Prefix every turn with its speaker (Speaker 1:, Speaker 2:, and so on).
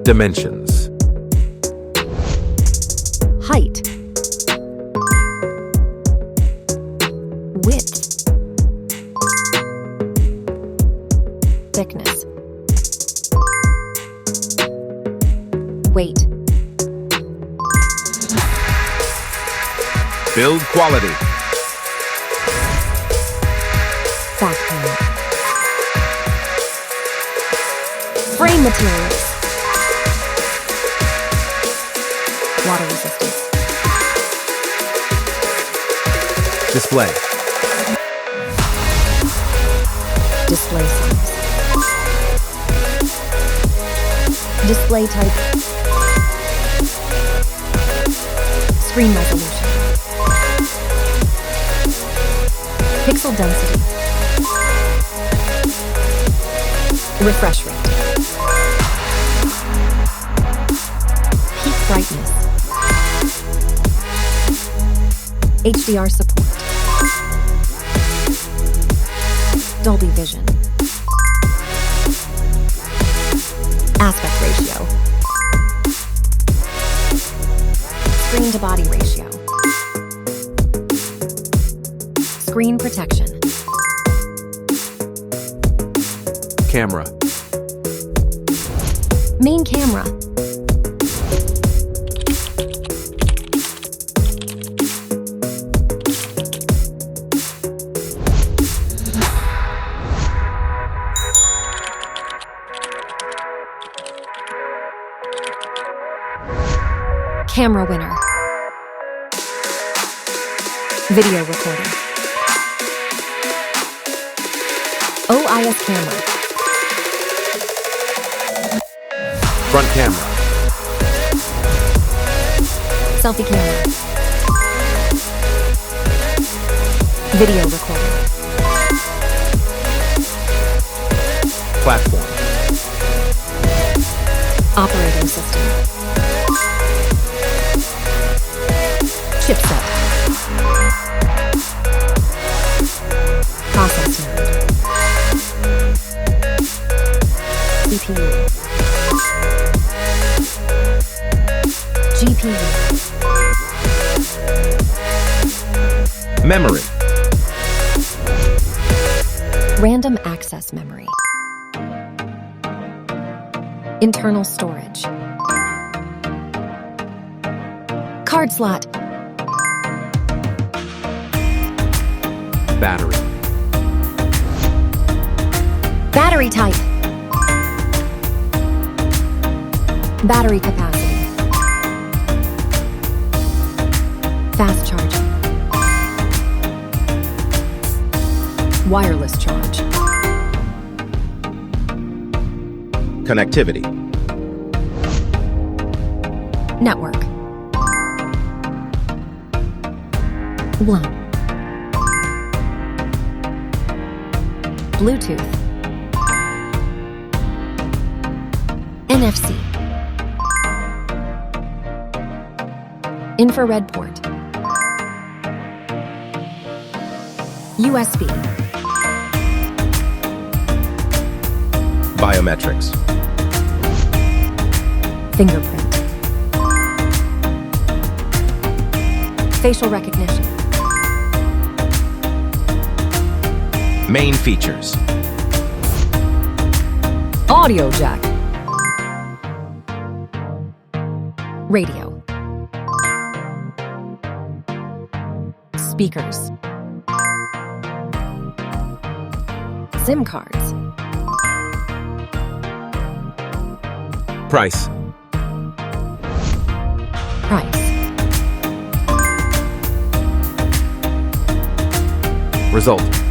Speaker 1: Dimensions.
Speaker 2: Height. Width. Thickness. Weight.
Speaker 1: Build quality.
Speaker 2: Backplate. Frame materials. Water resistance.
Speaker 1: Display.
Speaker 2: Display size. Display type. Screen resolution. Pixel density. Refresh rate. Peak brightness. HDR support. Dolby Vision. Aspect ratio. Screen to body ratio. Screen protection.
Speaker 1: Camera.
Speaker 2: Main camera. Camera winner. Video recording. OIS camera.
Speaker 1: Front camera.
Speaker 2: Selfie camera. Video recording.
Speaker 1: Platform.
Speaker 2: Operating system. Chipset. Process node. CPU. GPU.
Speaker 1: Memory.
Speaker 2: Random access memory. Internal storage. Card slot.
Speaker 1: Battery.
Speaker 2: Battery type. Battery capacity. Fast charging. Wireless charge.
Speaker 1: Connectivity.
Speaker 2: Network. WLAN. Bluetooth. NFC. Infrared port. USB.
Speaker 1: Biometrics.
Speaker 2: Fingerprint. Facial recognition.
Speaker 1: Main features.
Speaker 2: Audio jack. Radio. Speakers. SIM cards.
Speaker 1: Price.
Speaker 2: Price.
Speaker 1: Result.